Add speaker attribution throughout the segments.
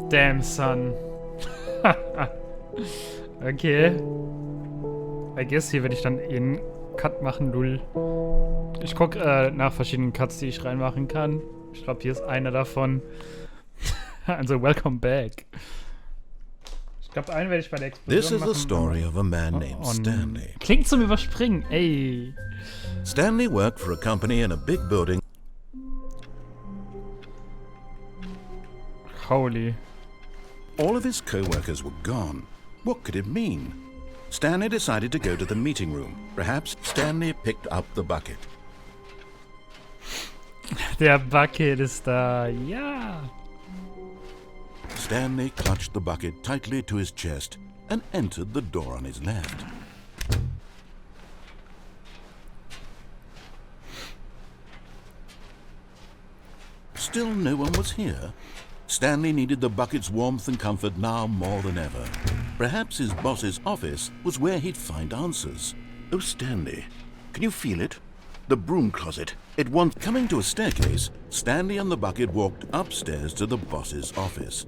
Speaker 1: Damn, son. Okay. I guess hier werde ich dann einen Cut machen, Lull. Ich gucke nach verschiedenen Cuts, die ich reinmachen kann. Ich glaube, hier ist einer davon. Also, welcome back. Ich glaube, einen werde ich bei der Explosion machen.
Speaker 2: This is the story of a man named Stanley.
Speaker 1: Klingt zum Überspringen, ey.
Speaker 2: Stanley worked for a company in a big building.
Speaker 1: Holy.
Speaker 2: All of his co-workers were gone. What could it mean? Stanley decided to go to the meeting room. Perhaps Stanley picked up the bucket.
Speaker 1: Der Bucket ist da, ja.
Speaker 2: Stanley clutched the bucket tightly to his chest and entered the door on his left. Still no one was here. Stanley needed the bucket's warmth and comfort now more than ever. Perhaps his boss's office was where he'd find answers. Oh, Stanley, can you feel it? The broom closet. It once coming to a staircase, Stanley and the bucket walked upstairs to the boss's office.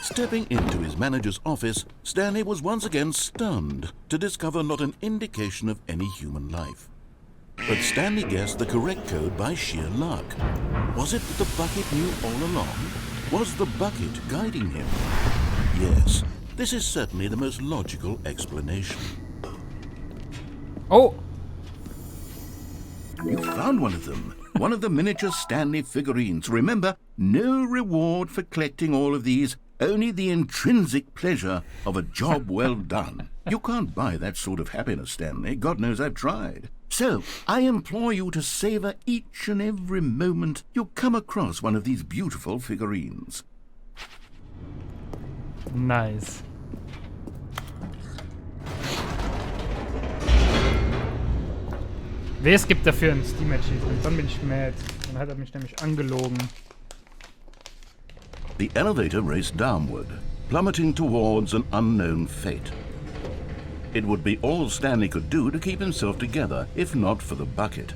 Speaker 2: Stepping into his manager's office, Stanley was once again stunned to discover not an indication of any human life. But Stanley guessed the correct code by sheer luck. Was it that the bucket knew all along? Was the bucket guiding him? Yes, this is certainly the most logical explanation.
Speaker 1: Oh!
Speaker 2: You found one of them. One of the miniature Stanley figurines. Remember, no reward for collecting all of these. Only the intrinsic pleasure of a job well done. You can't buy that sort of happiness, Stanley. God knows I've tried. So, I implore you to savor each and every moment you come across one of these beautiful figurines.
Speaker 1: Nice. Wer es gibt dafür ein Steam-Achievement? Dann bin ich mad. Dann hat er mich nämlich angelogen.
Speaker 2: The elevator raced downward, plummeting towards an unknown fate. It would be all Stanley could do to keep himself together, if not for the bucket.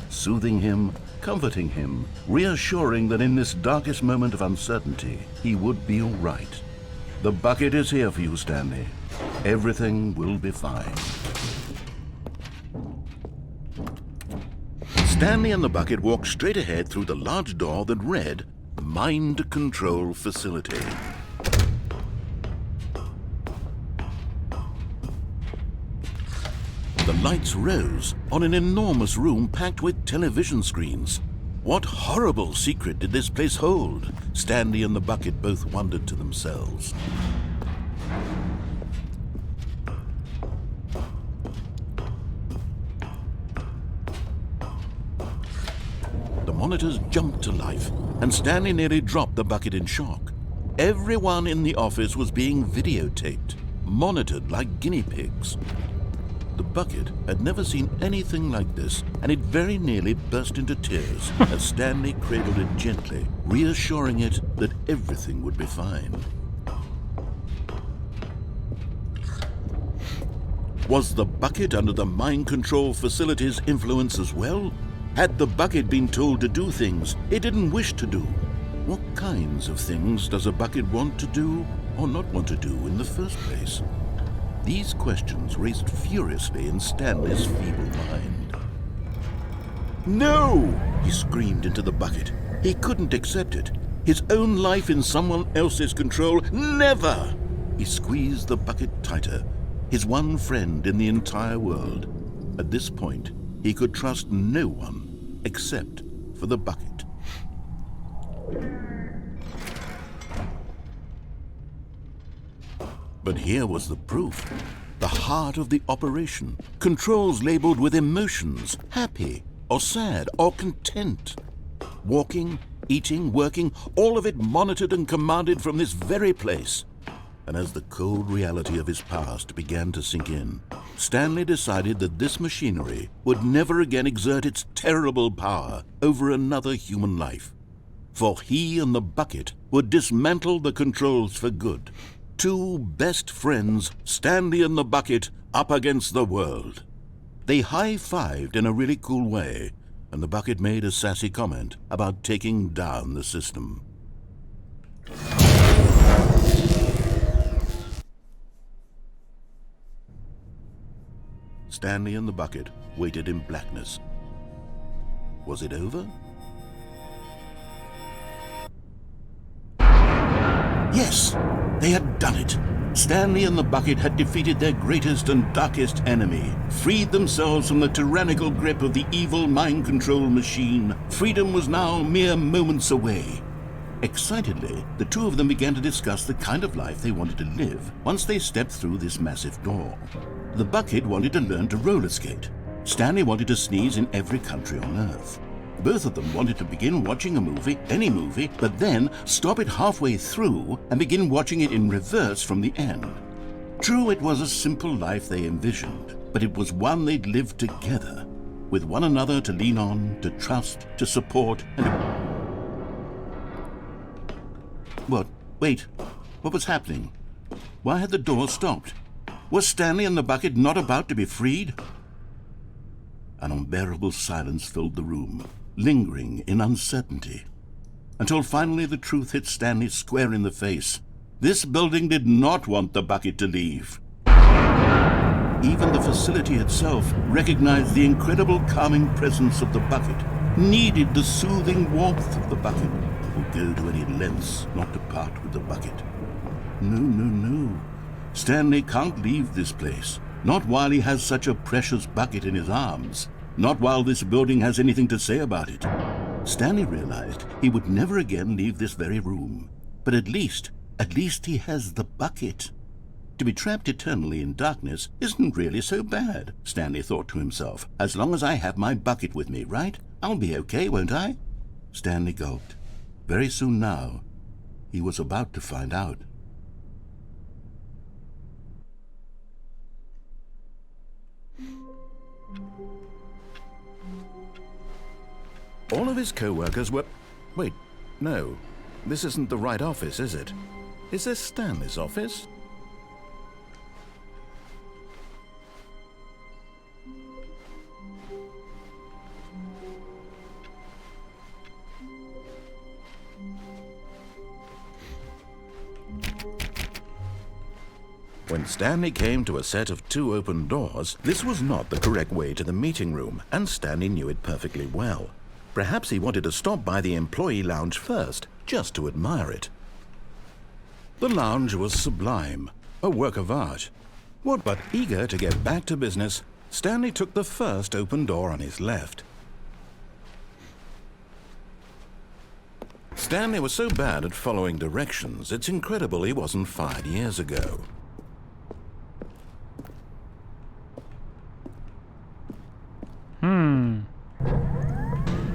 Speaker 2: Soothing him, comforting him, reassuring that in this darkest moment of uncertainty, he would be all right. The bucket is here for you, Stanley. Everything will be fine. Stanley and the bucket walked straight ahead through the large door that read, Mind Control Facility. The lights rose on an enormous room packed with television screens. What horrible secret did this place hold? Stanley and the bucket both wondered to themselves. The monitors jumped to life, and Stanley nearly dropped the bucket in shock. Everyone in the office was being videotaped, monitored like guinea pigs. The bucket had never seen anything like this, and it very nearly burst into tears as Stanley cradled it gently, reassuring it that everything would be fine. Was the bucket under the mind control facility's influence as well? Had the bucket been told to do things it didn't wish to do? What kinds of things does a bucket want to do or not want to do in the first place? These questions raced furiously in Stanley's feeble mind. No! He screamed into the bucket. He couldn't accept it. His own life in someone else's control, never! He squeezed the bucket tighter, his one friend in the entire world. At this point, he could trust no one except for the bucket. But here was the proof. The heart of the operation. Controls labeled with emotions, happy or sad or content. Walking, eating, working, all of it monitored and commanded from this very place. And as the cold reality of his past began to sink in, Stanley decided that this machinery would never again exert its terrible power over another human life. For he and the bucket would dismantle the controls for good. Two best friends, Stanley and the bucket, up against the world. They high-fived in a really cool way, and the bucket made a sassy comment about taking down the system. Stanley and the bucket waited in blackness. Was it over? Yes, they had done it. Stanley and the bucket had defeated their greatest and darkest enemy, freed themselves from the tyrannical grip of the evil mind control machine. Freedom was now mere moments away. Excitedly, the two of them began to discuss the kind of life they wanted to live once they stepped through this massive door. The bucket wanted to learn to roller skate. Stanley wanted to sneeze in every country on Earth. Both of them wanted to begin watching a movie, any movie, but then stop it halfway through and begin watching it in reverse from the end. True, it was a simple life they envisioned, but it was one they'd lived together, with one another to lean on, to trust, to support, and... What? Wait. What was happening? Why had the door stopped? Was Stanley and the bucket not about to be freed? An unbearable silence filled the room, lingering in uncertainty, until finally the truth hit Stanley square in the face. This building did not want the bucket to leave. Even the facility itself recognized the incredible calming presence of the bucket, needed the soothing warmth of the bucket, would go to any lengths not to part with the bucket. No. Stanley can't leave this place. Not while he has such a precious bucket in his arms. Not while this building has anything to say about it. Stanley realized he would never again leave this very room. But at least he has the bucket. To be trapped eternally in darkness isn't really so bad, Stanley thought to himself. As long as I have my bucket with me, right? I'll be okay, won't I? Stanley gulped. Very soon now, he was about to find out. All of his co-workers were... Wait, no. This isn't the right office, is it? Is this Stanley's office? When Stanley came to a set of 2 open doors, this was not the correct way to the meeting room, and Stanley knew it perfectly well. Perhaps he wanted to stop by the employee lounge first, just to admire it. The lounge was sublime, a work of art. But eager to get back to business, Stanley took the first open door on his left. Stanley was so bad at following directions, it's incredible he wasn't fired years ago.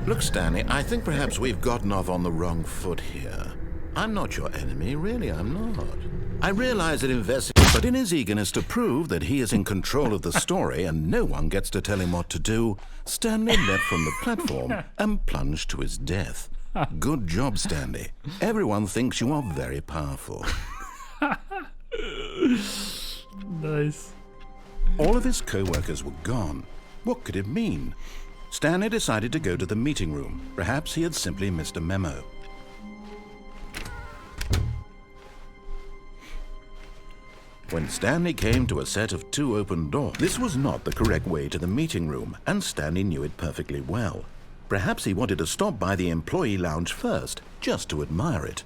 Speaker 2: Look, Stanley, I think perhaps we've gotten off on the wrong foot here. I'm not your enemy, really, I'm not. I realize that but in his eagerness to prove that he is in control of the story and no one gets to tell him what to do, Stanley leapt from the platform and plunged to his death. Good job, Stanley. Everyone thinks you are very powerful.
Speaker 1: Nice.
Speaker 2: All of his co-workers were gone. What could it mean? Stanley decided to go to the meeting room. Perhaps he had simply missed a memo. When Stanley came to a set of 2 open doors, this was not the correct way to the meeting room, and Stanley knew it perfectly well. Perhaps he wanted to stop by the employee lounge first, just to admire it.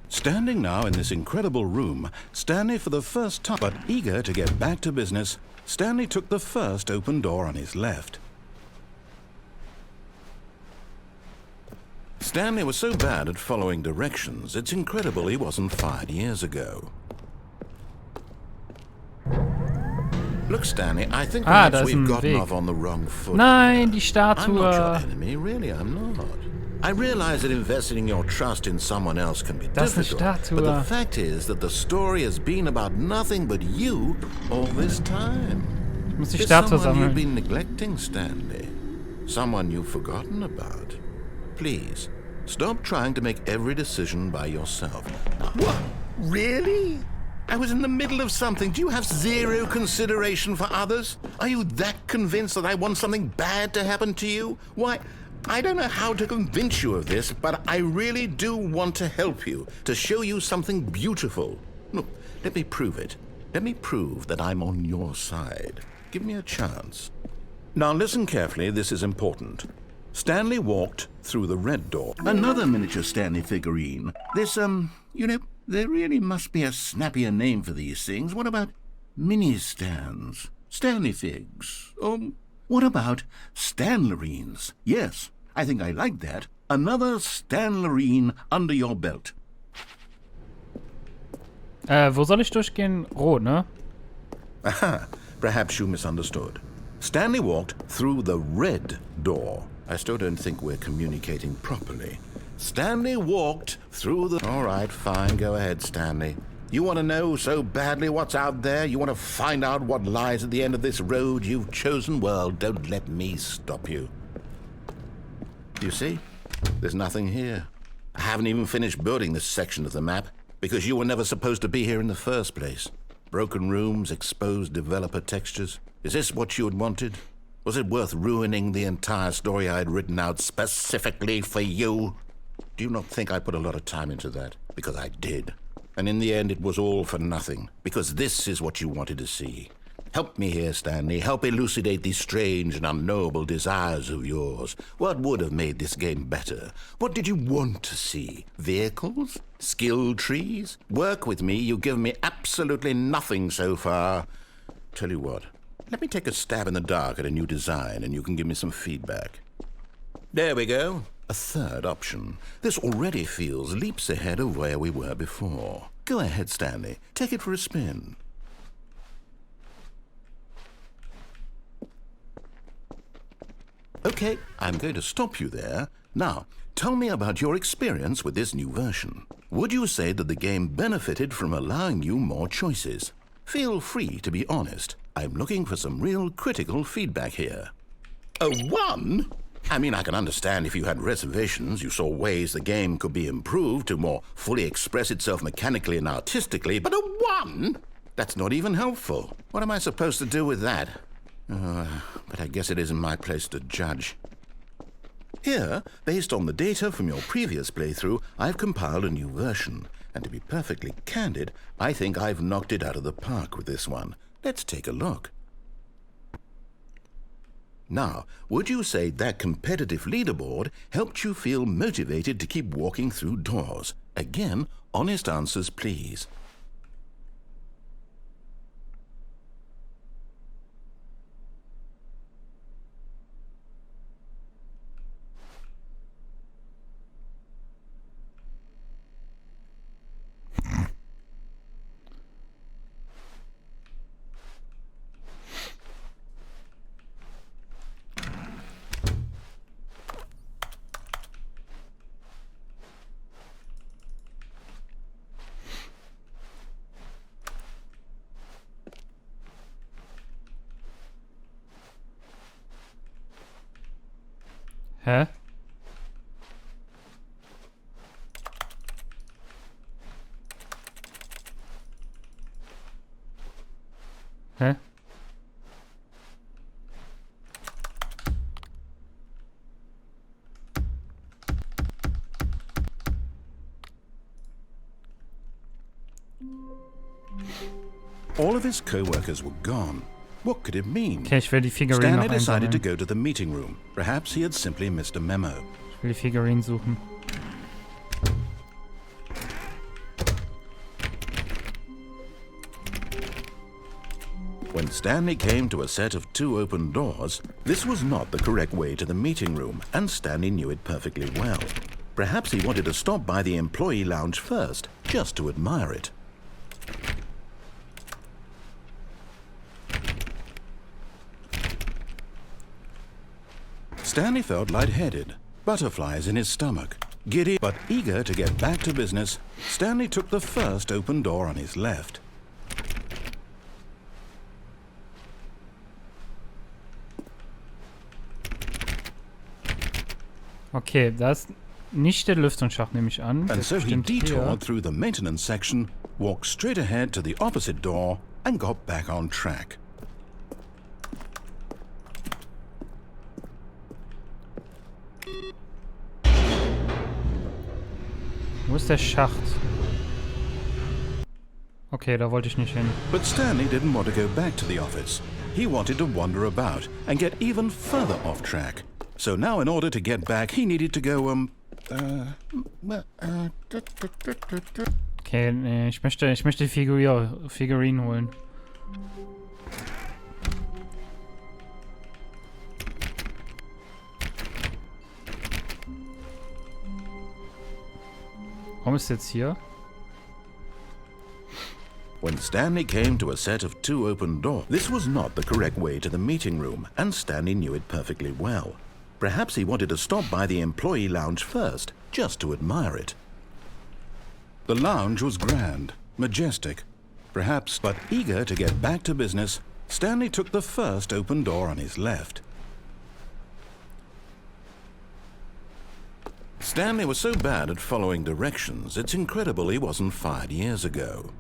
Speaker 2: Standing now in this incredible room, Stanley for the first time, but eager to get back to business, Stanley took the first open door on his left. Stanley was so bad at following directions, it's incredible he wasn't fired years ago. Look, Stanley, I think perhaps we've gotten off on the wrong foot.
Speaker 1: Nein, die Statue.
Speaker 2: I'm not your enemy, really, I'm not. I realize that investing your trust in someone else can be difficult, but the fact is that the story has been about nothing but you all this time.
Speaker 1: Muss die
Speaker 2: There's
Speaker 1: Statue
Speaker 2: someone
Speaker 1: sammeln.
Speaker 2: you've been neglecting, Stanley. Someone you've forgotten about. Please, stop trying to make every decision by yourself. Really? I was in the middle of something. Do you have zero consideration for others? Are you that convinced that I want something bad to happen to you? Why, I don't know how to convince you of this, but I really do want to help you, to show you something beautiful. Look, let me prove it. Let me prove that I'm on your side. Give me a chance. Now listen carefully, this is important. Stanley walked through the red door. Another miniature Stanley figurine. This, you know, there really must be a snappier name for these things. What about mini-stands? Stanley figs? What about Stanlerines? Yes, I think I like that. Another Stanlerine under your belt.
Speaker 1: Wo soll ich durchgehen? Rot, ne?
Speaker 2: Aha, perhaps you misunderstood. Stanley walked through the red door. I still don't think we're communicating properly. Stanley walked through the... All right, fine, go ahead, Stanley. You want to know so badly what's out there? You want to find out what lies at the end of this road you've chosen? Well, don't let me stop you. You see? There's nothing here. I haven't even finished building this section of the map because you were never supposed to be here in the first place. Broken rooms, exposed developer textures. Is this what you had wanted? Was it worth ruining the entire story I had written out specifically for you? Do you not think I put a lot of time into that? Because I did. And in the end, it was all for nothing. Because this is what you wanted to see. Help me here, Stanley. Help elucidate these strange and unknowable desires of yours. What would have made this game better? What did you want to see? Vehicles? Skill trees? Work with me. You've given me absolutely nothing so far. Tell you what. Let me take a stab in the dark at a new design, and you can give me some feedback. There we go. A third option. This already feels leaps ahead of where we were before. Go ahead, Stanley. Take it for a spin. Okay, I'm going to stop you there. Now, tell me about your experience with this new version. Would you say that the game benefited from allowing you more choices? Feel free to be honest. I'm looking for some real critical feedback here. A 1? I mean, I can understand if you had reservations, you saw ways the game could be improved to more fully express itself mechanically and artistically, but a 1? That's not even helpful. What am I supposed to do with that? But I guess it isn't my place to judge. Here, based on the data from your previous playthrough, I've compiled a new version. And to be perfectly candid, I think I've knocked it out of the park with this one. Let's take a look. Now, would you say that competitive leaderboard helped you feel motivated to keep walking through doors? Again, honest answers, please.
Speaker 1: Hä? Hä?
Speaker 2: All of his co-workers were gone. What could it mean?
Speaker 1: Okay, ich will die Figurine
Speaker 2: Stanley
Speaker 1: noch
Speaker 2: decided to
Speaker 1: einsammeln.
Speaker 2: go to the meeting room. Perhaps he had simply missed a memo.
Speaker 1: Ich will die Figurine suchen.
Speaker 2: When Stanley came to a set of 2 open doors, this was not the correct way to the meeting room, and Stanley knew it perfectly well. Perhaps he wanted to stop by the employee lounge first, just to admire it. Stanley felt lightheaded, butterflies in his stomach. Giddy but eager to get back to business, Stanley took the first open door on his left.
Speaker 1: Okay, das ist nicht der Lüftungsschacht, nehme ich an.
Speaker 2: And
Speaker 1: Das
Speaker 2: so he
Speaker 1: stimmt hier.
Speaker 2: detoured through the maintenance section walked straight ahead to the opposite door, and got back on track.
Speaker 1: Wo ist der Schacht? Okay, da wollte ich nicht hin.
Speaker 2: But Stanley didn't want to go back to the office. He wanted to wander about and get even further off track. So now in order to get back, he needed to go,
Speaker 1: Okay, nee, ich möchte die Figurine holen. Warum ist jetzt hier?
Speaker 2: When Stanley came to a set of 2 open doors, this was not the correct way to the meeting room, and Stanley knew it perfectly well. Perhaps he wanted to stop by the employee lounge first, just to admire it. The lounge was grand, majestic, perhaps, but eager to get back to business, Stanley took the first open door on his left. Stanley was so bad at following directions, it's incredible he wasn't fired years ago.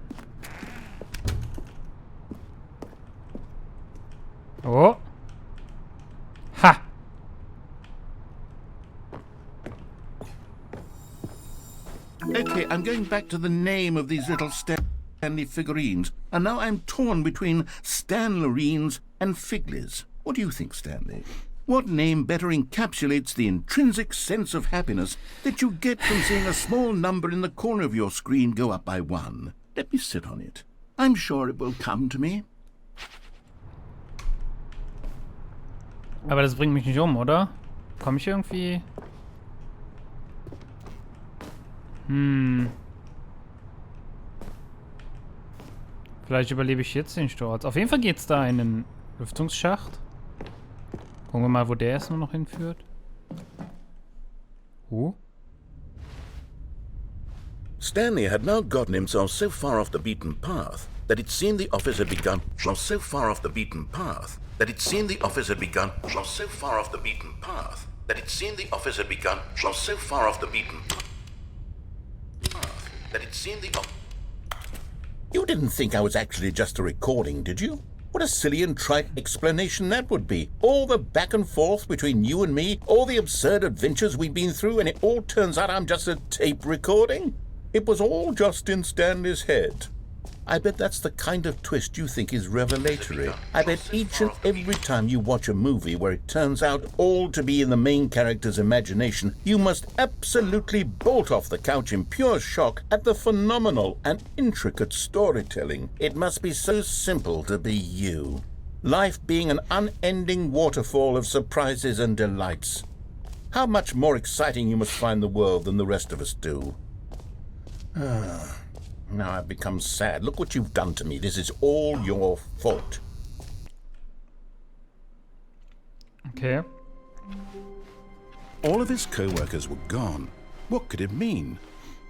Speaker 1: Oh. Ha!
Speaker 2: Okay, I'm going back to the name of these little Stanley figurines, and now I'm torn between Stanlerines and Figlies. What do you think, Stanley? What name better encapsulates the intrinsic sense of happiness that you get from seeing a small number in the corner of your screen go up by 1? Let me sit on it. I'm sure it will come to me.
Speaker 1: Aber das bringt mich nicht um, oder? Komme ich irgendwie... Vielleicht überlebe ich jetzt den Sturz. Auf jeden Fall geht's da in den Lüftungsschacht. Gucken wir mal, wo der erst nur noch hinführt.
Speaker 2: Stanley had now gotten himself so far off the beaten path that it seemed the office had begun. So far off the beaten path that it seemed the office had begun. So far off the beaten path that it seemed the office had begun. So far off the beaten path that it seemed the. You didn't think I was actually just a recording, did you? What a silly and trite explanation that would be. All the back and forth between you and me, all the absurd adventures we've been through, and it all turns out I'm just a tape recording? It was all just in Stanley's head. I bet that's the kind of twist you think is revelatory. I bet each and every time you watch a movie where it turns out all to be in the main character's imagination, you must absolutely bolt off the couch in pure shock at the phenomenal and intricate storytelling. It must be so simple to be you. Life being an unending waterfall of surprises and delights. How much more exciting you must find the world than the rest of us do. Now I've become sad. Look what you've done to me. This is all your fault.
Speaker 1: Okay.
Speaker 2: All of his co-workers were gone. What could it mean?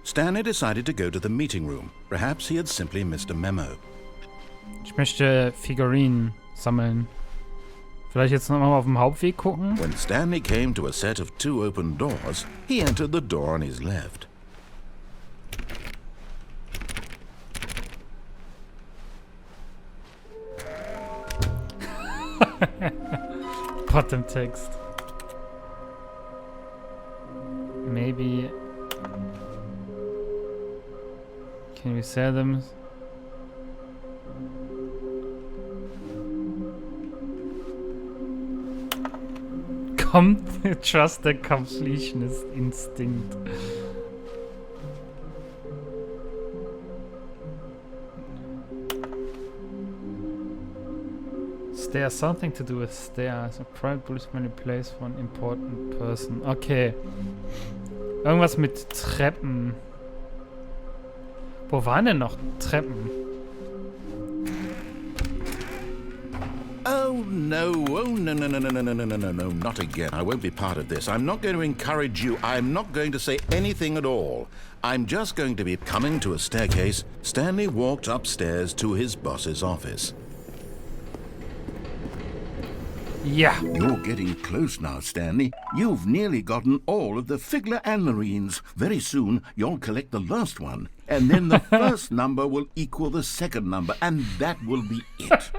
Speaker 2: Stanley decided to go to the meeting room. Perhaps he had simply missed a memo.
Speaker 1: Ich möchte Figurinen sammeln. Vielleicht jetzt nochmal auf dem Hauptweg gucken.
Speaker 2: When Stanley came to a set of 2 open doors, he entered the door on his left.
Speaker 1: Bottom text. Maybe. Can we sell them? Kommt, trust the completionist instinct. Stairs, something to do with stairs. A private policeman place for an important person. Okay. Irgendwas mit Treppen. Wo waren denn noch Treppen?
Speaker 2: Oh no, no, not again. I won't be part of this. I'm not going to encourage you. I'm not going to say anything at all. I'm just going to be coming to a staircase. Stanley walked upstairs to his boss's office.
Speaker 1: Ja.
Speaker 2: You're getting close now, Stanley. You've nearly gotten all of the Figler and Marines. Very soon, you'll collect the last one. And then the first number will equal the second number, and that will be it.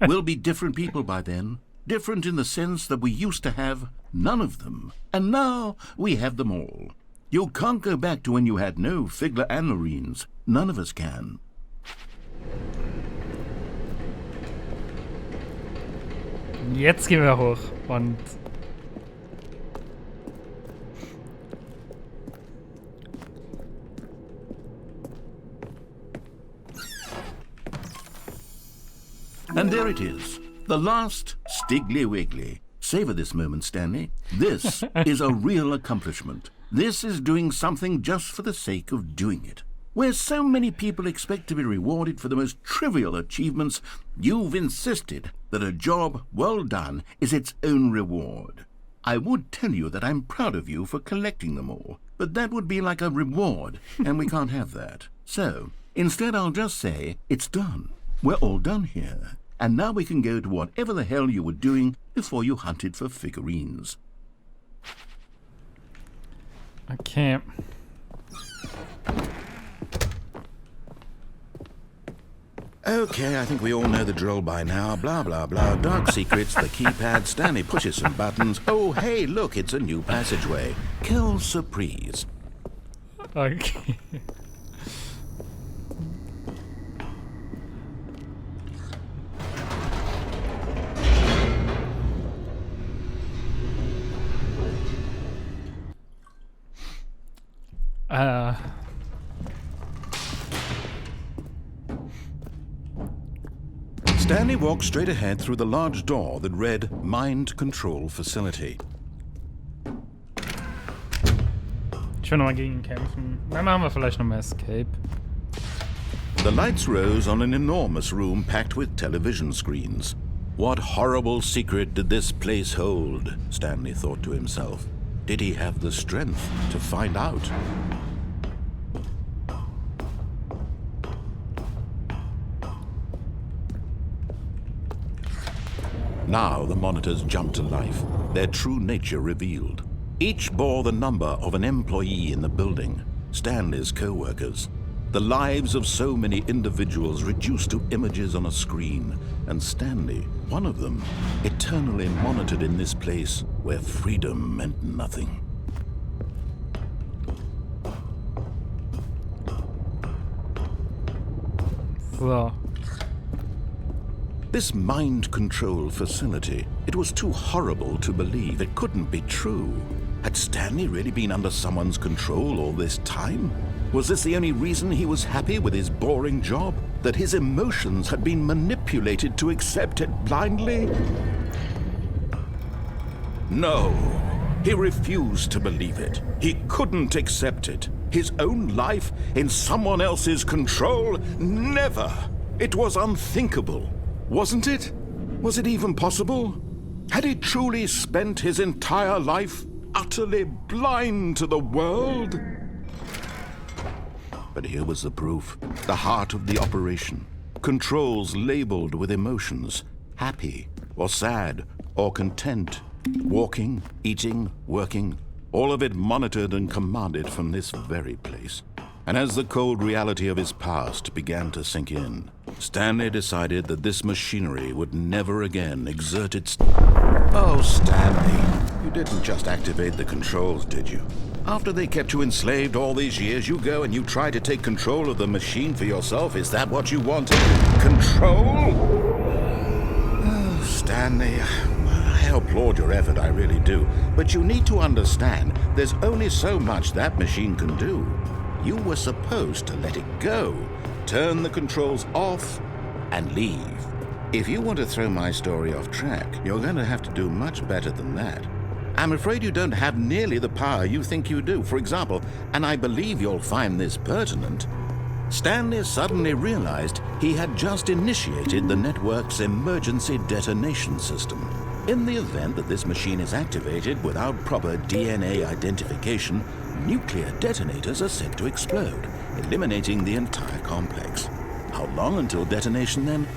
Speaker 2: We'll be different people by then. Different in the sense that we used to have none of them. And now we have them all. You can't go back to when you had no Figler and Marines. None of us can.
Speaker 1: Jetzt gehen wir hoch und...
Speaker 2: And there it is. The last Stiggly Wiggly. Savor this moment, Stanley. This is a real accomplishment. This is doing something just for the sake of doing it. Where so many people expect to be rewarded for the most trivial achievements, you've insisted that a job well done is its own reward. I would tell you that I'm proud of you for collecting them all, but that would be like a reward, and we can't have that. So, instead I'll just say, it's done. We're all done here. And now we can go to whatever the hell you were doing before you hunted for figurines.
Speaker 1: Okay.
Speaker 2: Okay, I think we all know the drill by now. Blah, blah, blah. Dark secrets, the keypad. Stanley pushes some buttons. Oh, hey, look, it's a new passageway. Quelle surprise.
Speaker 1: Okay.
Speaker 2: Stanley walked straight ahead through the large door that read Mind Control Facility.
Speaker 1: Ich will nochmal gegen ihn kämpfen. Dann machen wir vielleicht nochmal Escape.
Speaker 2: The lights rose on an enormous room packed with television screens. What horrible secret did this place hold? Stanley thought to himself. Did he have the strength to find out? Now the monitors jumped to life, their true nature revealed. Each bore the number of an employee in the building, Stanley's co-workers. The lives of so many individuals reduced to images on a screen, and Stanley, one of them, eternally monitored in this place where freedom meant nothing.
Speaker 1: So.
Speaker 2: This mind control facility, it was too horrible to believe. It couldn't be true. Had Stanley really been under someone's control all this time? Was this the only reason he was happy with his boring job? That his emotions had been manipulated to accept it blindly? No, he refused to believe it. He couldn't accept it. His own life in someone else's control? Never! It was unthinkable. Wasn't it? Was it even possible? Had he truly spent his entire life utterly blind to the world? But here was the proof. The heart of the operation. Controls labeled with emotions. Happy, or sad, or content. Walking, eating, working. All of it monitored and commanded from this very place. And as the cold reality of his past began to sink in, Stanley decided that this machinery would never again exert its... Oh, Stanley, you didn't just activate the controls, did you? After they kept you enslaved all these years, you go and you try to take control of the machine for yourself. Is that what you wanted? Control? Oh, Stanley, I applaud your effort, I really do. But you need to understand, there's only so much that machine can do. You were supposed to let it go, turn the controls off, and leave. If you want to throw my story off track, you're going to have to do much better than that. I'm afraid you don't have nearly the power you think you do. For example, and I believe you'll find this pertinent, Stanley suddenly realized he had just initiated the network's emergency detonation system. In the event that this machine is activated without proper DNA identification, nuclear detonators are set to explode, eliminating the entire complex. How long until detonation then?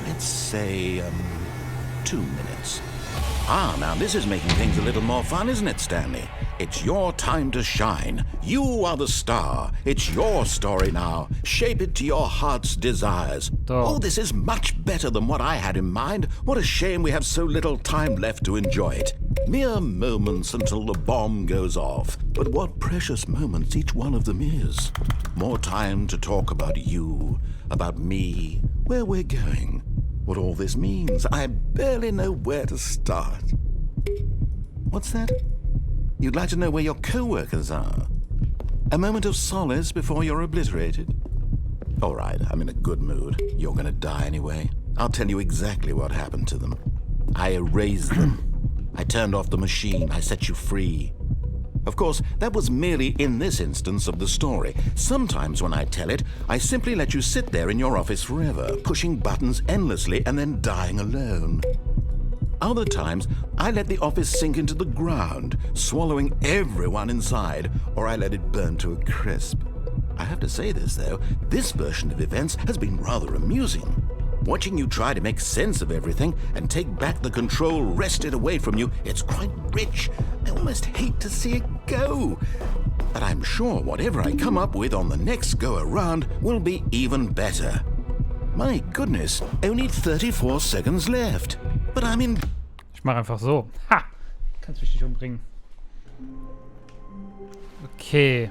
Speaker 2: Let's say, 2 minutes. Ah, now this is making things a little more fun, isn't it, Stanley? It's your time to shine. You are the star. It's your story now. Shape it to your heart's desires. Oh, this is much better than what I had in mind. What a shame we have so little time left to enjoy it. Mere moments until the bomb goes off. But what precious moments each one of them is. More time to talk about you, about me, where we're going, what all this means. I barely know where to start. What's that? You'd like to know where your co-workers are? A moment of solace before you're obliterated? All right, I'm in a good mood. You're gonna die anyway. I'll tell you exactly what happened to them. I erased them. I turned off the machine. I set you free. Of course, that was merely in this instance of the story. Sometimes when I tell it, I simply let you sit there in your office forever, pushing buttons endlessly and then dying alone. Other times, I let the office sink into the ground, swallowing everyone inside, or I let it burn to a crisp. I have to say this, though, this version of events has been rather amusing. Watching you try to make sense of everything and take back the control wrested away from you, it's quite rich. I almost hate to see it go. But I'm sure whatever I come up with on the next go-around will be even better. My goodness, only 34 seconds left. But I'm in...
Speaker 1: Ich mache einfach so. Ha! Kannst mich nicht umbringen. Okay.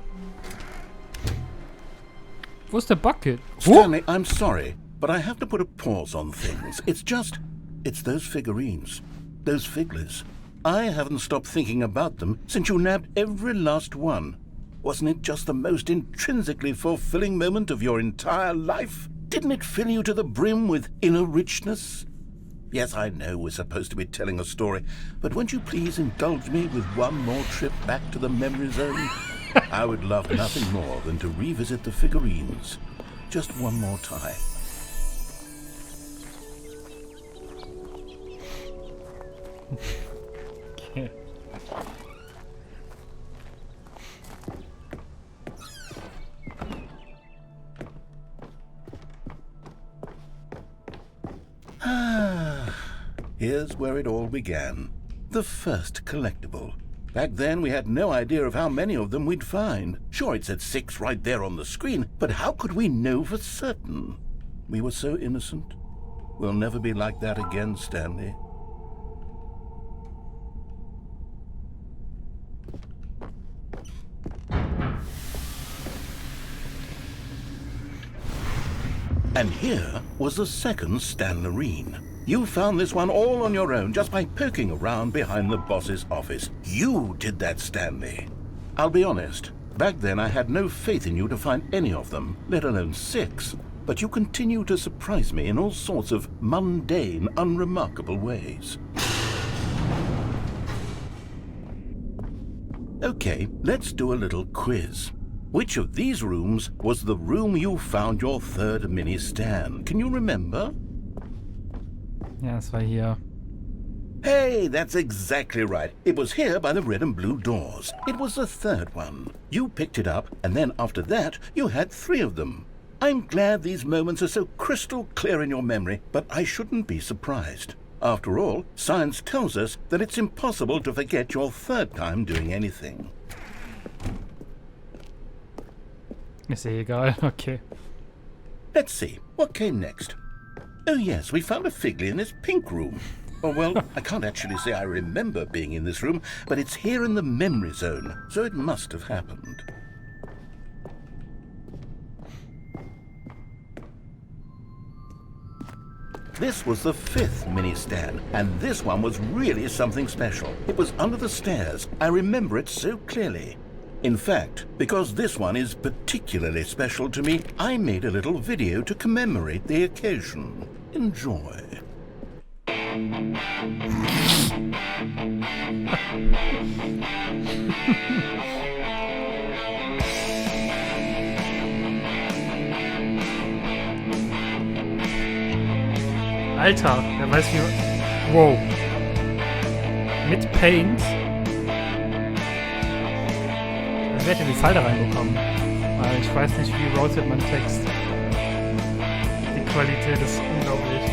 Speaker 1: Wo ist der Bucket?
Speaker 2: Stanley, I'm sorry, but I have to put a pause on things. It's those figurines. Those figglers. I haven't stopped thinking about them since you nabbed every last one. Wasn't it just the most intrinsically fulfilling moment of your entire life? Didn't it fill you to the brim with inner richness? Yes, I know we're supposed to be telling a story, but won't you please indulge me with one more trip back to the memory zone? I would love nothing more than to revisit the figurines. Just one more time.
Speaker 1: Okay.
Speaker 2: Here's where it all began. The first collectible. Back then, we had no idea of how many of them we'd find. Sure, it said 6 right there on the screen, but how could we know for certain? We were so innocent. We'll never be like that again, Stanley. And here was the second Stanlerine. You found this one all on your own just by poking around behind the boss's office. You did that, Stanley. I'll be honest, back then I had no faith in you to find any of them, let alone 6. But you continue to surprise me in all sorts of mundane, unremarkable ways. Okay, let's do a little quiz. Which of these rooms was the room you found your third mini-Stan? Can you remember?
Speaker 1: Ja, es war hier.
Speaker 2: Hey, that's exactly right. It was here by the red and blue doors. It was the third one. You picked it up, and then after that, you had 3 of them. I'm glad these moments are so crystal clear in your memory, but I shouldn't be surprised. After all, science tells us that it's impossible to forget your third time doing anything.
Speaker 1: Ist ja egal, okay.
Speaker 2: Let's see, what came next? Oh yes, we found a Figley in this pink room. Oh well, I can't actually say I remember being in this room, but it's here in the memory zone, so it must have happened. This was the 5th mini-Stan, and this one was really something special. It was under the stairs. I remember it so clearly. In fact, because this one is particularly special to me, I made a little video to commemorate the occasion. Enjoy.
Speaker 1: Alter, wer weiß wie... Wow. Mit Paint? Wer wird denn die Falte reinbekommen? Weil ich weiß nicht, wie rotet man Text. Die Qualität ist unglaublich.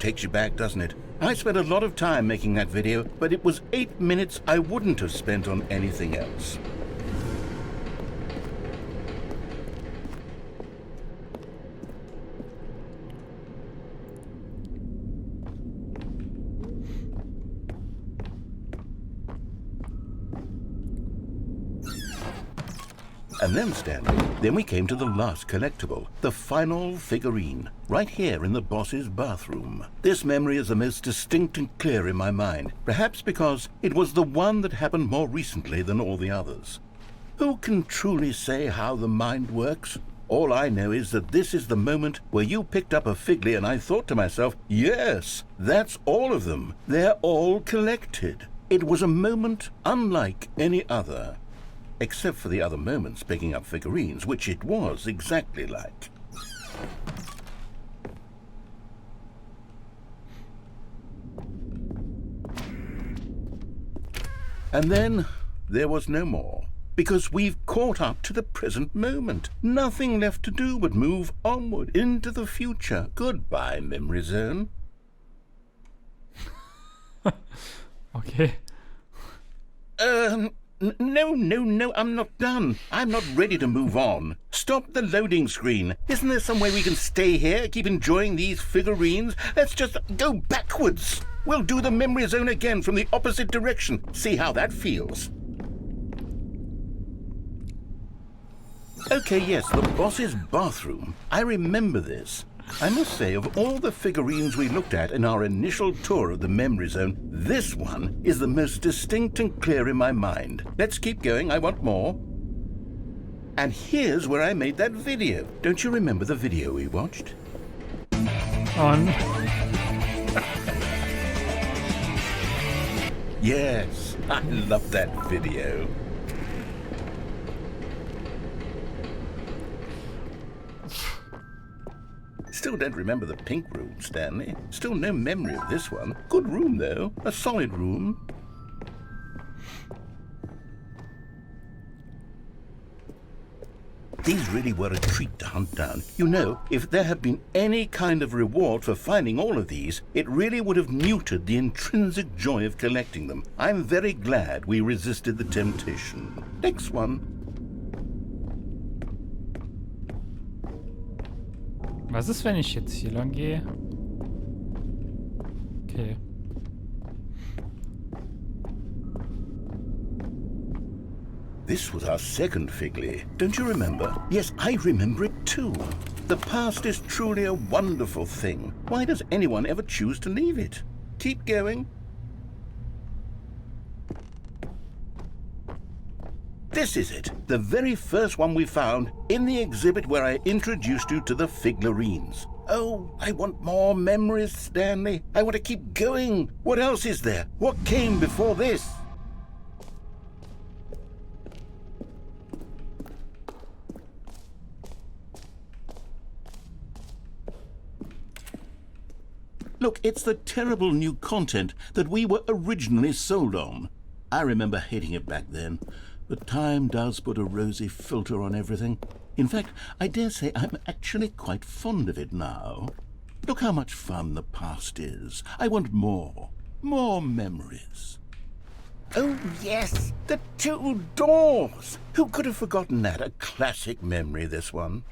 Speaker 2: takes you back, doesn't it? I spent a lot of time making that video, but it was 8 minutes I wouldn't have spent on anything else. And then, Stanley, then we came to the last collectible, the final figurine, right here in the boss's bathroom. This memory is the most distinct and clear in my mind, perhaps because it was the one that happened more recently than all the others. Who can truly say how the mind works? All I know is that this is the moment where you picked up a Figly and I thought to myself, yes, that's all of them. They're all collected. It was a moment unlike any other. Except for the other moments picking up figurines, which it was exactly like. And then there was no more, because we've caught up to the present moment. Nothing left to do but move onward into the future. Goodbye, memory zone.
Speaker 1: Okay.
Speaker 2: No, I'm not done. I'm not ready to move on. Stop the loading screen. Isn't there some way we can stay here, keep enjoying these figurines? Let's just go backwards. We'll do the memory zone again from the opposite direction. See how that feels. Okay, yes, the boss's bathroom. I remember this. I must say, of all the figurines we looked at in our initial tour of the memory zone, this one is the most distinct and clear in my mind. Let's keep going, I want more. And here's where I made that video. Don't you remember the video we watched?
Speaker 1: On.
Speaker 2: Yes, I love that video. Still don't remember the pink room, Stanley. Still no memory of this one. Good room, though. A solid room. These really were a treat to hunt down. You know, if there had been any kind of reward for finding all of these, it really would have muted the intrinsic joy of collecting them. I'm very glad we resisted the temptation. Next one.
Speaker 1: Was ist, wenn ich jetzt hier lang gehe? Okay.
Speaker 2: This was our second Figly. Don't you remember? Yes, I remember it too. The past is truly a wonderful thing. Why does anyone ever choose to leave it? Keep going. This is it, the very first one we found in the exhibit where I introduced you to the figurines. Oh, I want more memories, Stanley. I want to keep going. What else is there? What came before this? Look, it's the terrible new content that we were originally sold on. I remember hating it back then. But time does put a rosy filter on everything. In fact, I dare say I'm actually quite fond of it now. Look how much fun the past is. I want more. More memories. Oh, yes, the two doors. Who could have forgotten that? A classic memory, this one.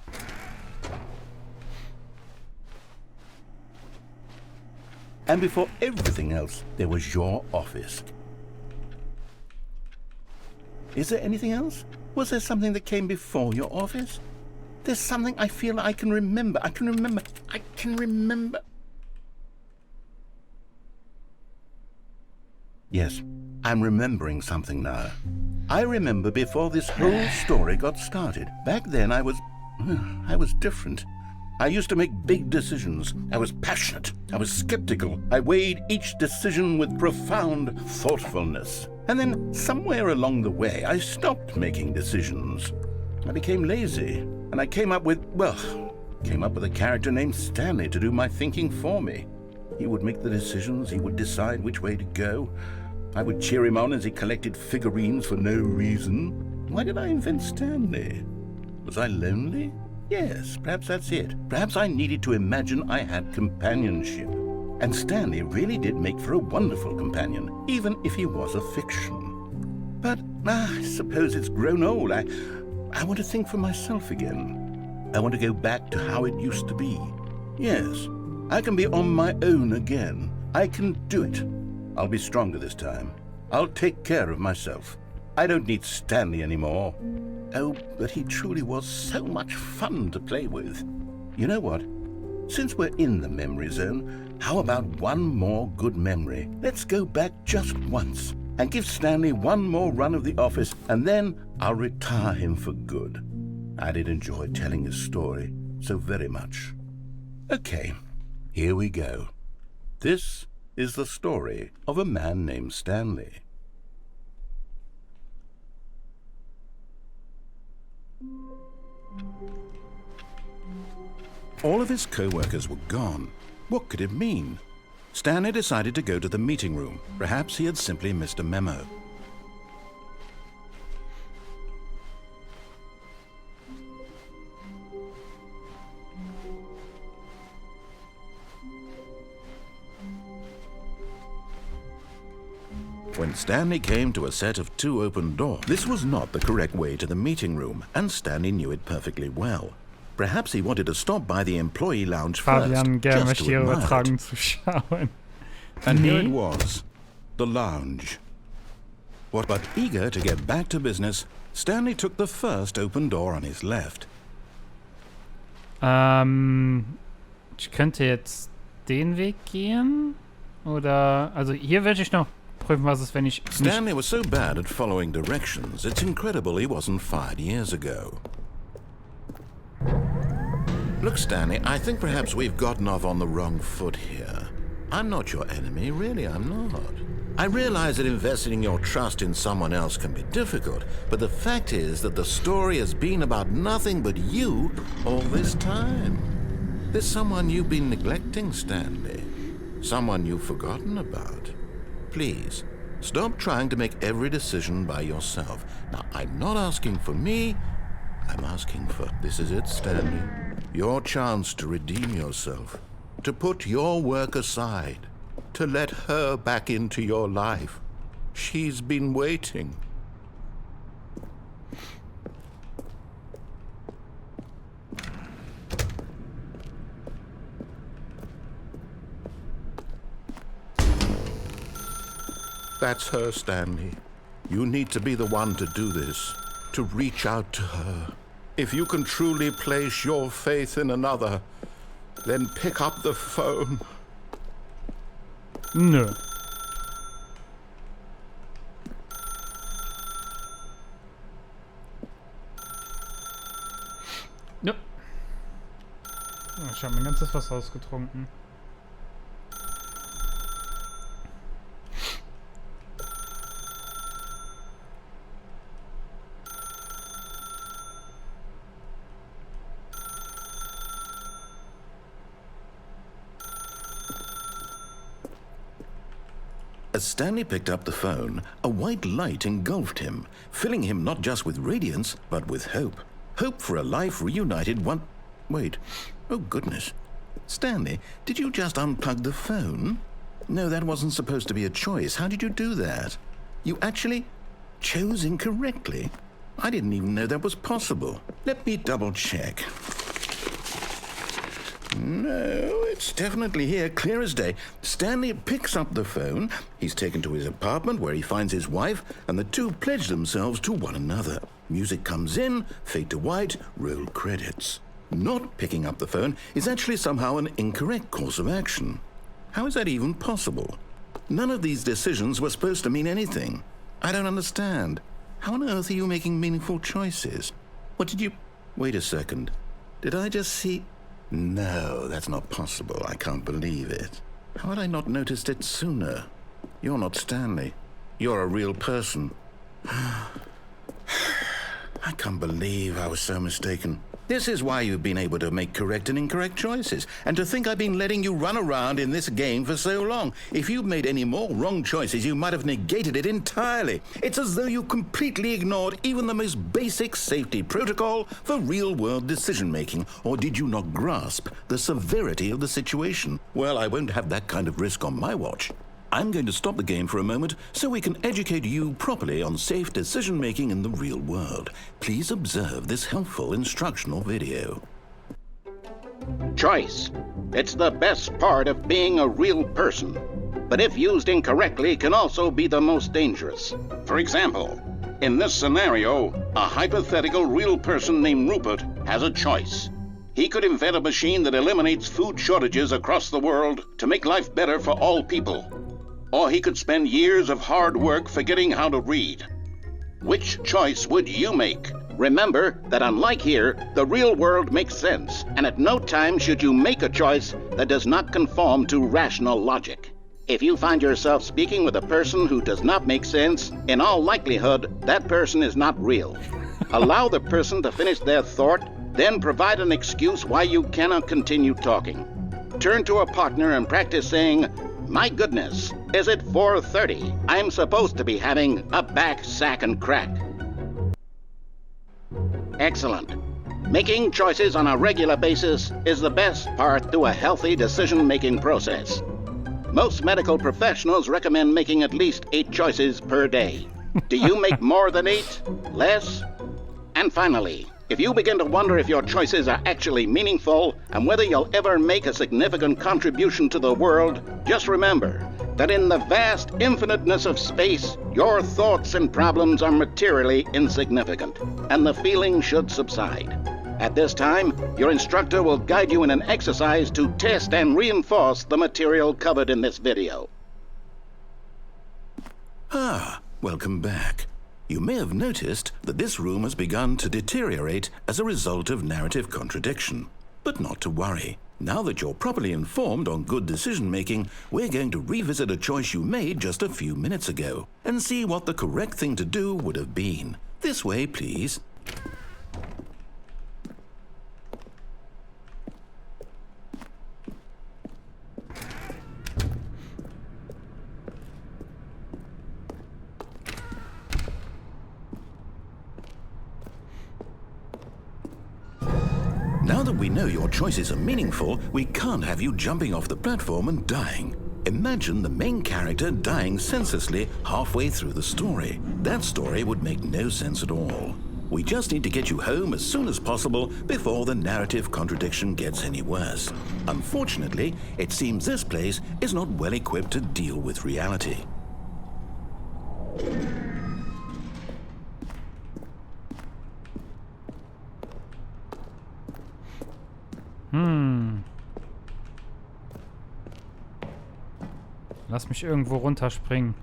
Speaker 2: And before everything else, there was your office. Is there anything else? Was there something that came before your office? There's something I feel I can remember. I can remember. Yes, I'm remembering something now. I remember before this whole story got started. Back then I was different. I used to make big decisions. I was passionate. I was skeptical. I weighed each decision with profound thoughtfulness. And then somewhere along the way, I stopped making decisions. I became lazy, and I came up with a character named Stanley to do my thinking for me. He would make the decisions, he would decide which way to go. I would cheer him on as he collected figurines for no reason. Why did I invent Stanley? Was I lonely? Yes, perhaps that's it. Perhaps I needed to imagine I had companionship. And Stanley really did make for a wonderful companion, even if he was a fiction. But I suppose it's grown old. I want to think for myself again. I want to go back to how it used to be. Yes, I can be on my own again. I can do it. I'll be stronger this time. I'll take care of myself. I don't need Stanley anymore. Oh, but he truly was so much fun to play with. You know what? Since we're in the memory zone, how about one more good memory? Let's go back just once and give Stanley one more run of the office, and then I'll retire him for good. I did enjoy telling his story so very much. Okay, here we go. This is the story of a man named Stanley. All of his co-workers were gone. What could it mean? Stanley decided to go to the meeting room. Perhaps he had simply missed a memo. When Stanley came to a set of 2 open doors, this was not the correct way to the meeting room, and Stanley knew it perfectly well. Perhaps he wanted to stop by the employee lounge
Speaker 1: Fabian,
Speaker 2: first,
Speaker 1: gerne
Speaker 2: just
Speaker 1: möchte
Speaker 2: to
Speaker 1: hier
Speaker 2: admire
Speaker 1: übertragen
Speaker 2: it.
Speaker 1: zuschauen.
Speaker 2: And here it
Speaker 1: Nee.
Speaker 2: was, the lounge. But eager to get back to business, Stanley took the first open door on his left.
Speaker 1: Ich könnte jetzt den Weg gehen. Oder, also hier werde ich noch prüfen, was ist, wenn ich nicht...
Speaker 2: Stanley was so bad at following directions, it's incredible he wasn't fired years ago. Look, Stanley, I think perhaps we've gotten off on the wrong foot here. I'm not your enemy, really, I'm not. I realize that investing your trust in someone else can be difficult, but the fact is that the story has been about nothing but you all this time. There's someone you've been neglecting, Stanley. Someone you've forgotten about. Please, stop trying to make every decision by yourself. Now, I'm not asking for me, I'm asking for... This is it, Stanley. Your chance to redeem yourself. To put your work aside. To let her back into your life. She's been waiting. That's her, Stanley. You need to be the one to do this. To reach out to her. If you can truly place your faith in another, then pick up the phone.
Speaker 1: Nö. Ja. Ich habe mein ganzes Wasser ausgetrunken.
Speaker 2: As Stanley picked up the phone, a white light engulfed him, filling him not just with radiance, but with hope. Hope for a life reunited one... Wait. Oh, goodness. Stanley, did you just unplug the phone? No, that wasn't supposed to be a choice. How did you do that? You actually chose incorrectly. I didn't even know that was possible. Let me double-check. No, it's definitely here, clear as day. Stanley picks up the phone. He's taken to his apartment where he finds his wife, and the two pledge themselves to one another. Music comes in, fade to white, roll credits. Not picking up the phone is actually somehow an incorrect course of action. How is that even possible? None of these decisions were supposed to mean anything. I don't understand. How on earth are you making meaningful choices? What did you... Wait a second. Did I just see... No, that's not possible. I can't believe it. How had I not noticed it sooner? You're not Stanley. You're a real person. I can't believe I was so mistaken. This is why you've been able to make correct and incorrect choices. And to think I've been letting you run around in this game for so long. If you'd made any more wrong choices, you might have negated it entirely. It's as though you completely ignored even the most basic safety protocol for real-world decision-making. Or did you not grasp the severity of the situation? Well, I won't have that kind of risk on my watch. I'm going to stop the game for a moment so we can educate you properly on safe decision-making in the real world. Please observe this helpful instructional video.
Speaker 3: Choice. It's the best part of being a real person, but if used incorrectly can also be the most dangerous. For example, in this scenario, a hypothetical real person named Rupert has a choice. He could invent a machine that eliminates food shortages across the world to make life better for all people. Or he could spend years of hard work forgetting how to read. Which choice would you make? Remember that unlike here, the real world makes sense, and at no time should you make a choice that does not conform to rational logic. If you find yourself speaking with a person who does not make sense, in all likelihood, that person is not real. Allow the person to finish their thought, then provide an excuse why you cannot continue talking. Turn to a partner and practice saying, "My goodness, is it 4:30? I'm supposed to be having a back, sack, and crack." Excellent. Making choices on a regular basis is the best part to a healthy decision-making process. Most medical professionals recommend making at least 8 choices per day. Do you make more than 8? Less? And finally, if you begin to wonder if your choices are actually meaningful and whether you'll ever make a significant contribution to the world, just remember that in the vast infiniteness of space, your thoughts and problems are materially insignificant, and the feeling should subside. At this time, your instructor will guide you in an exercise to test and reinforce the material covered in this video.
Speaker 2: Welcome back. You may have noticed that this room has begun to deteriorate as a result of narrative contradiction. But not to worry. Now that you're properly informed on good decision-making, we're going to revisit a choice you made just a few minutes ago and see what the correct thing to do would have been. This way, please. Now that we know your choices are meaningful, we can't have you jumping off the platform and dying. Imagine the main character dying senselessly halfway through the story. That story would make no sense at all. We just need to get you home as soon as possible before the narrative contradiction gets any worse. Unfortunately, it seems this place is not well equipped to deal with reality.
Speaker 1: Lass mich irgendwo runterspringen.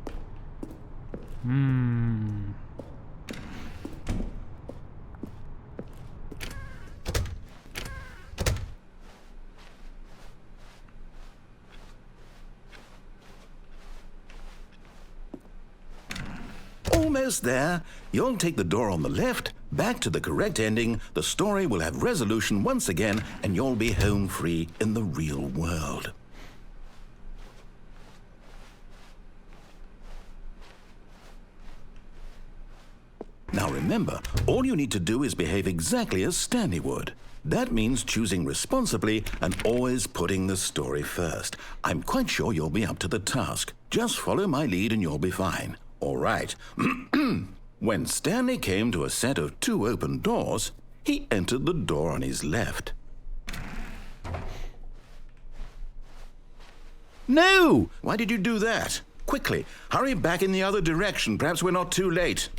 Speaker 2: Almost there. You'll take the door on the left, back to the correct ending, the story will have resolution once again, and you'll be home free in the real world. Now remember, all you need to do is behave exactly as Stanley would. That means choosing responsibly and always putting the story first. I'm quite sure you'll be up to the task. Just follow my lead and you'll be fine. All right. When Stanley came to a set of 2 open doors, he entered the door on his left. No! Why did you do that? Quickly, hurry back in the other direction. Perhaps we're not too late.